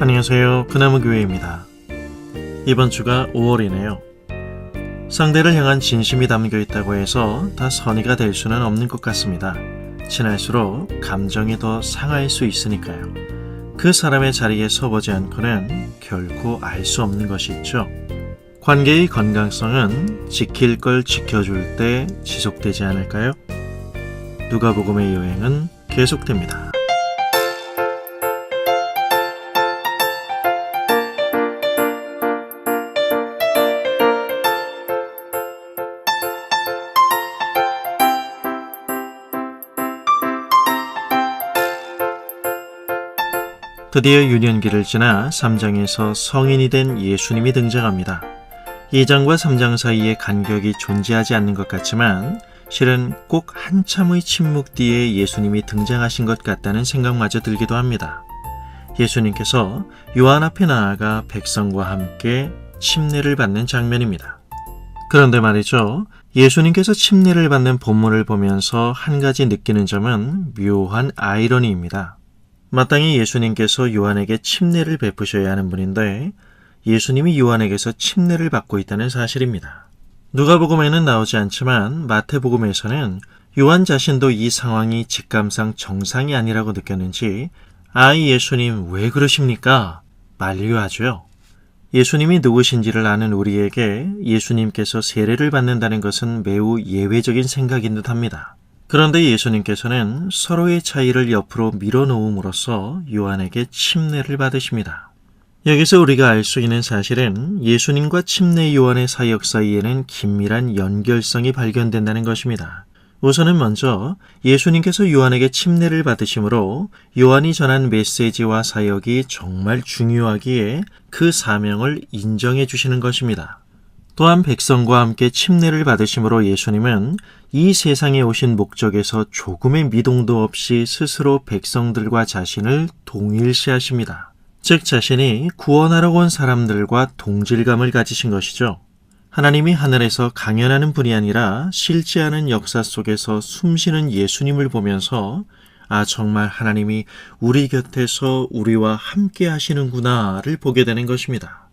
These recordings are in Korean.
안녕하세요. 그나무교회입니다. 이번 주가 5월이네요. 상대를 향한 진심이 담겨 있다고 해서 다 선의가 될 수는 없는 것 같습니다. 지날수록 감정이 더 상할 수 있으니까요. 그 사람의 자리에 서보지 않고는 결코 알 수 없는 것이 있죠. 관계의 건강성은 지킬 걸 지켜줄 때 지속되지 않을까요? 누가복음의 여행은 계속됩니다. 드디어 유년기를 지나 3장에서 성인이 된 예수님이 등장합니다. 2장과 3장 사이에 간격이 존재하지 않는 것 같지만 실은 꼭 한참의 침묵 뒤에 예수님이 등장하신 것 같다는 생각마저 들기도 합니다. 예수님께서 요한 앞에 나아가 백성과 함께 침례를 받는 장면입니다. 그런데 말이죠. 예수님께서 침례를 받는 본문을 보면서 한 가지 느끼는 점은 묘한 아이러니입니다. 마땅히 예수님께서 요한에게 침례를 베푸셔야 하는 분인데 예수님이 요한에게서 침례를 받고 있다는 사실입니다. 누가복음에는 나오지 않지만 마태복음에서는 요한 자신도 이 상황이 직감상 정상이 아니라고 느꼈는지 예수님 왜 그러십니까? 만류하죠. 예수님이 누구신지를 아는 우리에게 예수님께서 세례를 받는다는 것은 매우 예외적인 생각인 듯합니다. 그런데 예수님께서는 서로의 차이를 옆으로 밀어놓음으로써 요한에게 침례를 받으십니다. 여기서 우리가 알 수 있는 사실은 예수님과 침례 요한의 사역 사이에는 긴밀한 연결성이 발견된다는 것입니다. 우선은 먼저 예수님께서 요한에게 침례를 받으심으로 요한이 전한 메시지와 사역이 정말 중요하기에 그 사명을 인정해 주시는 것입니다. 또한 백성과 함께 침례를 받으심으로 예수님은 이 세상에 오신 목적에서 조금의 미동도 없이 스스로 백성들과 자신을 동일시하십니다. 즉 자신이 구원하러 온 사람들과 동질감을 가지신 것이죠. 하나님이 하늘에서 강연하는 분이 아니라 실제하는 역사 속에서 숨쉬는 예수님을 보면서 정말 하나님이 우리 곁에서 우리와 함께 하시는구나를 보게 되는 것입니다.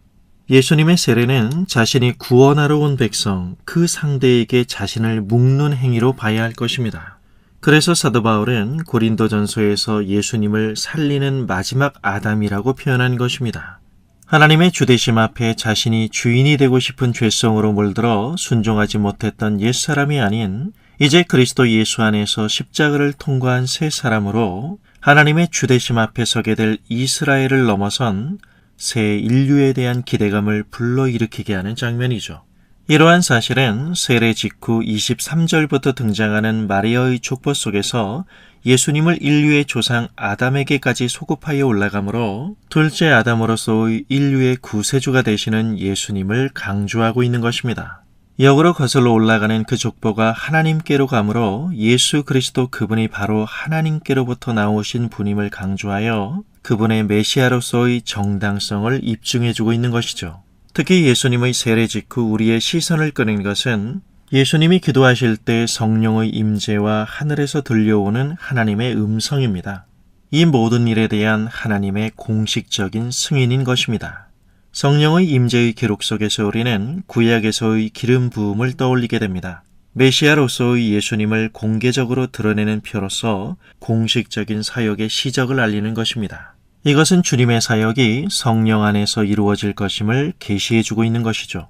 예수님의 세례는 자신이 구원하러 온 백성, 그 상대에게 자신을 묶는 행위로 봐야 할 것입니다. 그래서 사도 바울은 고린도전서에서 예수님을 살리는 마지막 아담이라고 표현한 것입니다. 하나님의 주되심 앞에 자신이 주인이 되고 싶은 죄성으로 물들어 순종하지 못했던 옛사람이 아닌 이제 그리스도 예수 안에서 십자가를 통과한 새 사람으로 하나님의 주되심 앞에 서게 될 이스라엘을 넘어선 새 인류에 대한 기대감을 불러일으키게 하는 장면이죠. 이러한 사실은 세례 직후 23절부터 등장하는 마리아의 족보 속에서 예수님을 인류의 조상 아담에게까지 소급하여 올라가므로 둘째 아담으로서의 인류의 구세주가 되시는 예수님을 강조하고 있는 것입니다. 역으로 거슬러 올라가는 그 족보가 하나님께로 가므로 예수 그리스도 그분이 바로 하나님께로부터 나오신 분임을 강조하여 그분의 메시아로서의 정당성을 입증해주고 있는 것이죠. 특히 예수님의 세례 직후 우리의 시선을 끄는 것은 예수님이 기도하실 때 성령의 임재와 하늘에서 들려오는 하나님의 음성입니다. 이 모든 일에 대한 하나님의 공식적인 승인인 것입니다. 성령의 임재의 기록 속에서 우리는 구약에서의 기름 부음을 떠올리게 됩니다. 메시아로서의 예수님을 공개적으로 드러내는 표로서 공식적인 사역의 시작을 알리는 것입니다. 이것은 주님의 사역이 성령 안에서 이루어질 것임을 계시해주고 있는 것이죠.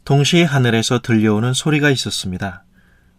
동시에 하늘에서 들려오는 소리가 있었습니다.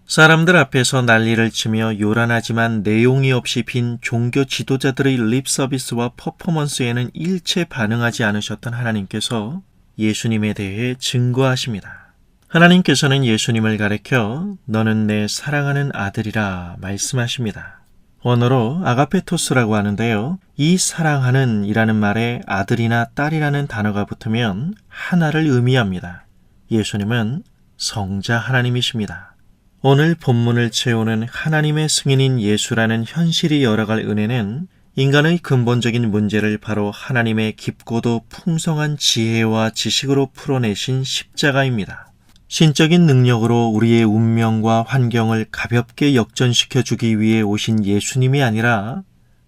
사람들 앞에서 난리를 치며 요란하지만 내용이 없이 빈 종교 지도자들의 립 서비스와 퍼포먼스에는 일체 반응하지 않으셨던 하나님께서 예수님에 대해 증거하십니다. 하나님께서는 예수님을 가리켜 너는 내 사랑하는 아들이라 말씀하십니다. 원어로 아가페토스라고 하는데요. 이 사랑하는 이라는 말에 아들이나 딸이라는 단어가 붙으면 하나를 의미합니다. 예수님은 성자 하나님이십니다. 오늘 본문을 채우는 하나님의 승인인 예수라는 현실이 열어갈 은혜는 인간의 근본적인 문제를 바로 하나님의 깊고도 풍성한 지혜와 지식으로 풀어내신 십자가입니다. 신적인 능력으로 우리의 운명과 환경을 가볍게 역전시켜 주기 위해 오신 예수님이 아니라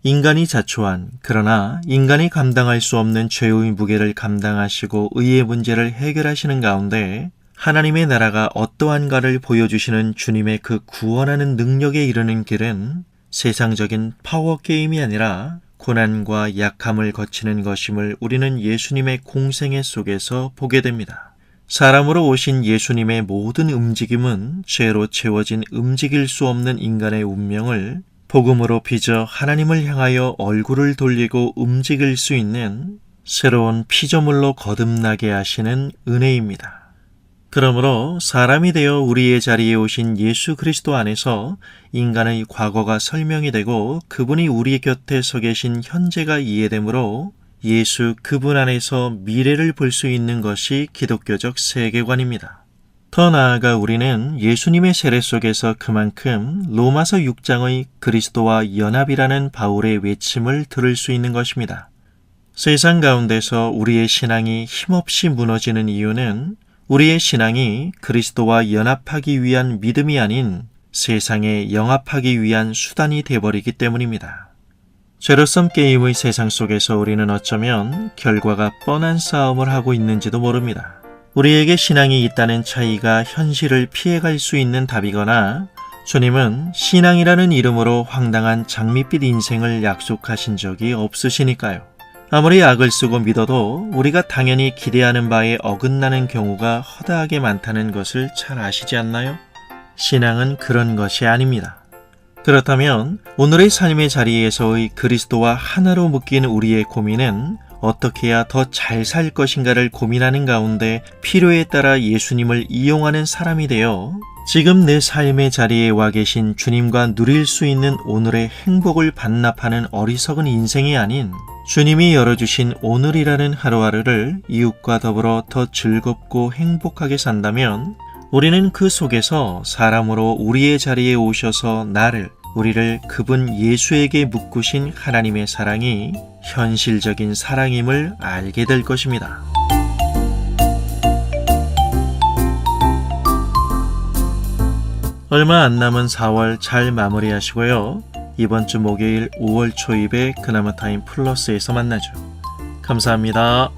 인간이 자초한, 그러나 인간이 감당할 수 없는 죄의 무게를 감당하시고 의의 문제를 해결하시는 가운데 하나님의 나라가 어떠한가를 보여주시는 주님의 그 구원하는 능력에 이르는 길은 세상적인 파워게임이 아니라 고난과 약함을 거치는 것임을 우리는 예수님의 공생애 속에서 보게 됩니다. 사람으로 오신 예수님의 모든 움직임은 죄로 채워진 움직일 수 없는 인간의 운명을 복음으로 빚어 하나님을 향하여 얼굴을 돌리고 움직일 수 있는 새로운 피조물로 거듭나게 하시는 은혜입니다. 그러므로 사람이 되어 우리의 자리에 오신 예수 그리스도 안에서 인간의 과거가 설명이 되고 그분이 우리 곁에 서 계신 현재가 이해되므로 예수 그분 안에서 미래를 볼 수 있는 것이 기독교적 세계관입니다. 더 나아가 우리는 예수님의 세례 속에서 그만큼 로마서 6장의 그리스도와 연합이라는 바울의 외침을 들을 수 있는 것입니다. 세상 가운데서 우리의 신앙이 힘없이 무너지는 이유는 우리의 신앙이 그리스도와 연합하기 위한 믿음이 아닌 세상에 영합하기 위한 수단이 되어버리기 때문입니다. 제로섬 게임의 세상 속에서 우리는 어쩌면 결과가 뻔한 싸움을 하고 있는지도 모릅니다. 우리에게 신앙이 있다는 차이가 현실을 피해갈 수 있는 답이거나 주님은 신앙이라는 이름으로 황당한 장밋빛 인생을 약속하신 적이 없으시니까요. 아무리 악을 쓰고 믿어도 우리가 당연히 기대하는 바에 어긋나는 경우가 허다하게 많다는 것을 잘 아시지 않나요? 신앙은 그런 것이 아닙니다. 그렇다면 오늘의 삶의 자리에서의 그리스도와 하나로 묶인 우리의 고민은 어떻게 해야 더 잘 살 것인가를 고민하는 가운데 필요에 따라 예수님을 이용하는 사람이 되어 지금 내 삶의 자리에 와 계신 주님과 누릴 수 있는 오늘의 행복을 반납하는 어리석은 인생이 아닌 주님이 열어주신 오늘이라는 하루하루를 이웃과 더불어 더 즐겁고 행복하게 산다면 우리는 그 속에서 사람으로 우리의 자리에 오셔서 우리를 그분 예수에게 묶으신 하나님의 사랑이 현실적인 사랑임을 알게 될 것입니다. 얼마 안 남은 4월 잘 마무리하시고요. 이번 주 목요일 5월 초입에 그나마 타임 플러스에서 만나죠. 감사합니다.